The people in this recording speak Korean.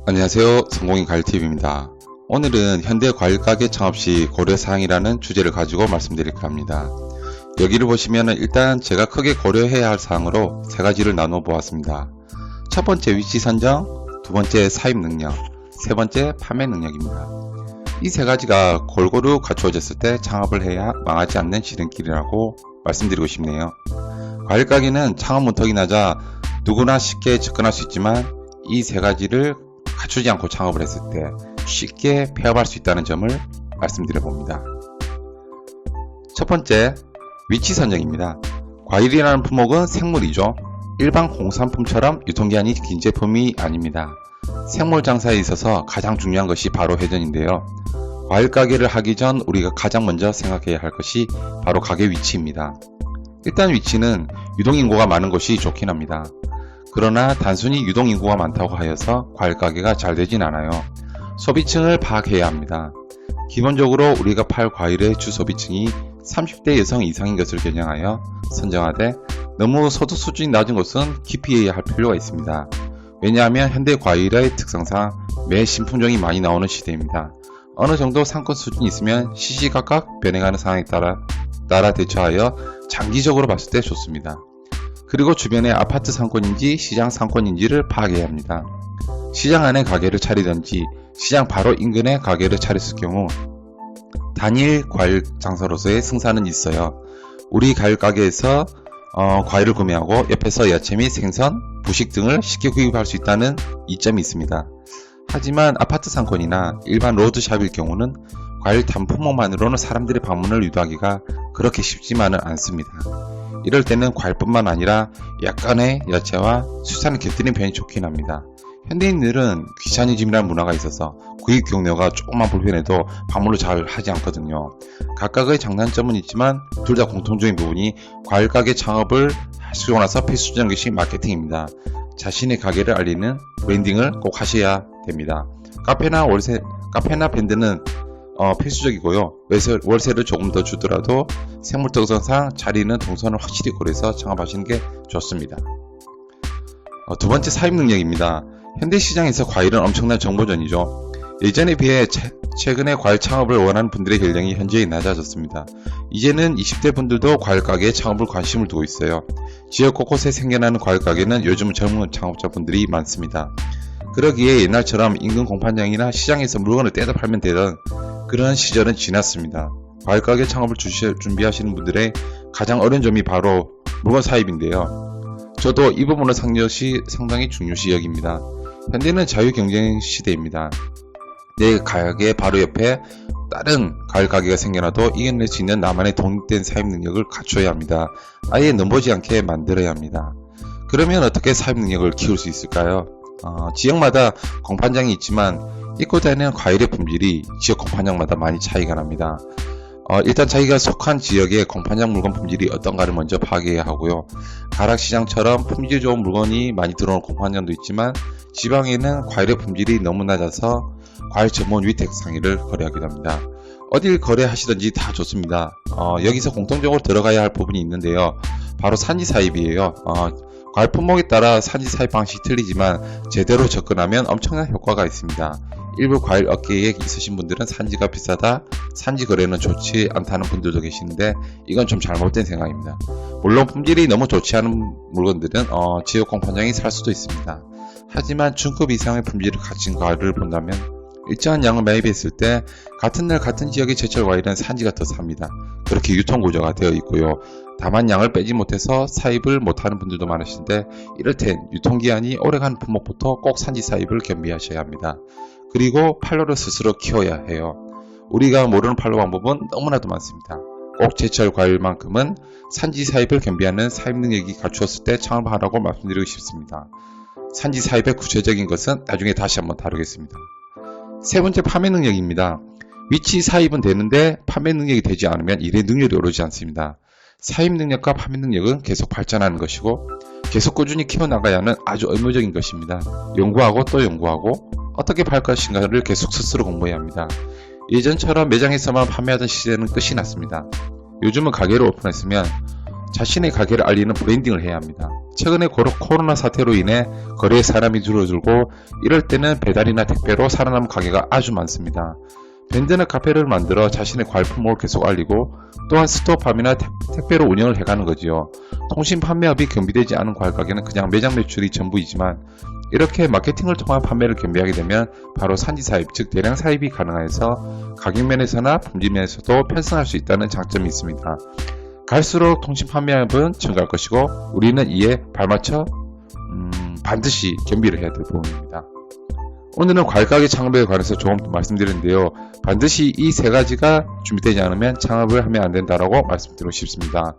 안녕하세요. 성공인 과일TV입니다. 오늘은 현대 과일가게 창업 시 고려사항이라는 주제를 가지고 말씀드릴까 합니다. 여기를 보시면 일단 제가 크게 고려해야 할 사항으로 세 가지를 나눠 보았습니다. 첫 번째 위치 선정, 두 번째 사입 능력, 세 번째 판매 능력입니다. 이 세 가지가 골고루 갖추어졌을 때 창업을 해야 망하지 않는 지름길이라고 말씀드리고 싶네요. 과일가게는 창업 문턱이 낮아 누구나 쉽게 접근할 수 있지만 이 세 가지를 갖추지 않고 창업을 했을 때 쉽게 폐업할 수 있다는 점을 말씀드려 봅니다. 첫 번째, 위치 선정입니다. 과일이라는 품목은 생물이죠. 일반 공산품처럼 유통기한이 긴 제품이 아닙니다. 생물 장사에 있어서 가장 중요한 것이 바로 회전인데요. 과일 가게를 하기 전 우리가 가장 먼저 생각해야 할 것이 바로 가게 위치입니다. 일단 위치는 유동인구가 많은 곳이 좋긴 합니다. 그러나 단순히 유동인구가 많다고 하여서 과일 가게가 잘 되진 않아요. 소비층을 파악해야 합니다. 기본적으로 우리가 팔 과일의 주 소비층이 30대 여성 이상인 것을 겨냥하여 선정하되 너무 소득 수준이 낮은 곳은 기피해야 할 필요가 있습니다. 왜냐하면 현대 과일의 특성상 매 신품종이 많이 나오는 시대입니다. 어느 정도 상권 수준이 있으면 시시각각 변해가는 상황에 따라 대처하여 장기적으로 봤을 때 좋습니다. 그리고 주변에 아파트 상권인지 시장 상권인지를 파악해야 합니다. 시장 안에 가게를 차리든지 시장 바로 인근에 가게를 차렸을 경우 단일 과일 장사로서의 승산은 있어요. 우리 과일 가게에서 과일을 구매하고 옆에서 야채 및 생선, 부식 등을 쉽게 구입할 수 있다는 이점이 있습니다. 하지만 아파트 상권이나 일반 로드샵일 경우는 과일 단품목만으로는 사람들의 방문을 유도하기가 그렇게 쉽지만은 않습니다. 이럴 때는 과일뿐만 아니라 약간의 야채와 수산을 곁들이는 편이 좋긴 합니다. 현대인들은 귀차니즘이라는 문화가 있어서 구입 경로가 조금만 불편해도 방문을 잘 하지 않거든요. 각각의 장단점은 있지만 둘 다 공통적인 부분이 과일 가게 창업을 하시고 나서 필수적인 것이 마케팅입니다. 자신의 가게를 알리는 브랜딩을 꼭 하셔야 됩니다. 카페나 밴드는 필수적이고요. 월세를 조금 더 주더라도 생물 특성상 자리는 동선을 확실히 고려해서 창업하시는 게 좋습니다. 두 번째, 사입 능력입니다. 현대 시장에서 과일은 엄청난 정보전이죠. 예전에 비해 최근에 과일 창업을 원하는 분들의 연령이 현저히 낮아졌습니다. 이제는 20대 분들도 과일 가게에 창업을 관심을 두고 있어요. 지역 곳곳에 생겨나는 과일 가게는 요즘 젊은 창업자분들이 많습니다. 그러기에 옛날처럼 인근 공판장이나 시장에서 물건을 떼다 팔면 되던 그런 시절은 지났습니다. 과일 가게 창업을 준비하시는 분들의 가장 어려운 점이 바로 물건 사입인데요. 저도 이 부분을 상당히 중요시 여깁니다. 현대는 자유 경쟁 시대입니다. 내 가게 바로 옆에 다른 과일 가게가 생겨나도 이겨낼 수 있는 나만의 독립된 사입 능력을 갖춰야 합니다. 아예 넘보지 않게 만들어야 합니다. 그러면 어떻게 사입 능력을 키울 수 있을까요? 지역마다 공판장이 있지만 입고 다니는 과일의 품질이 지역 공판장마다 많이 차이가 납니다. 일단 자기가 속한 지역의 공판장 물건 품질이 어떤가를 먼저 파악해야 하고요. 가락시장처럼 품질 좋은 물건이 많이 들어오는 공판장도 있지만 지방에는 과일의 품질이 너무 낮아서 과일 전문 위택 상의를 거래하기도 합니다. 어딜 거래하시든지 다 좋습니다. 여기서 공통적으로 들어가야 할 부분이 있는데요. 바로 산지 사입이에요. 과일 품목에 따라 산지 사입 방식이 틀리지만 제대로 접근하면 엄청난 효과가 있습니다. 일부 과일 업계에 있으신 분들은 산지가 비싸다, 산지 거래는 좋지 않다는 분들도 계시는데 이건 좀 잘못된 생각입니다. 물론 품질이 너무 좋지 않은 물건들은 지역 공판장이 살 수도 있습니다. 하지만 중급 이상의 품질을 가진 과일을 본다면 일정한 양을 매입했을 때 같은 날 같은 지역의 제철 과일은 산지가 더 삽니다. 그렇게 유통구조가 되어 있고요. 다만 양을 빼지 못해서 사입을 못하는 분들도 많으신데 이럴 땐 유통기한이 오래가는 품목부터 꼭 산지 사입을 겸비하셔야 합니다. 그리고 팔로를 스스로 키워야 해요. 우리가 모르는 팔로 방법은 너무나도 많습니다. 꼭 제철 과일만큼은 산지 사입을 겸비하는 사입 능력이 갖추었을 때 창업하라고 말씀드리고 싶습니다. 산지 사입의 구체적인 것은 나중에 다시 한번 다루겠습니다. 세 번째, 판매 능력입니다. 위치 사입은 되는데 판매 능력이 되지 않으면 일의 능률이 오르지 않습니다. 사입 능력과 판매 능력은 계속 발전하는 것이고 계속 꾸준히 키워나가야 하는 아주 의무적인 것입니다. 연구하고 또 연구하고 어떻게 팔 것인가를 계속 스스로 공부해야 합니다. 예전처럼 매장에서만 판매하던 시대는 끝이 났습니다. 요즘은 가게를 오픈했으면 자신의 가게를 알리는 브랜딩을 해야 합니다. 최근에 코로나 사태로 인해 거래에 사람이 줄어들고 이럴 때는 배달이나 택배로 살아남은 가게가 아주 많습니다. 밴드는 카페를 만들어 자신의 과일품목을 계속 알리고 또한 스토어팜이나 택배로 운영을 해가는 거지요. 통신 판매업이 겸비되지 않은 과일가게는 그냥 매장 매출이 전부이지만 이렇게 마케팅을 통한 판매를 겸비하게 되면 바로 산지 사입, 즉 대량 사입이 가능해서 가격면에서나 품질면에서도 편승할 수 있다는 장점이 있습니다. 갈수록 통신 판매업은 증가할 것이고 우리는 이에 발맞춰 반드시 겸비를 해야 될 부분입니다. 오늘은 과일가게 창업에 관해서 조금 말씀드렸는데요. 반드시 이 세 가지가 준비되지 않으면 창업을 하면 안 된다라고 말씀드리고 싶습니다.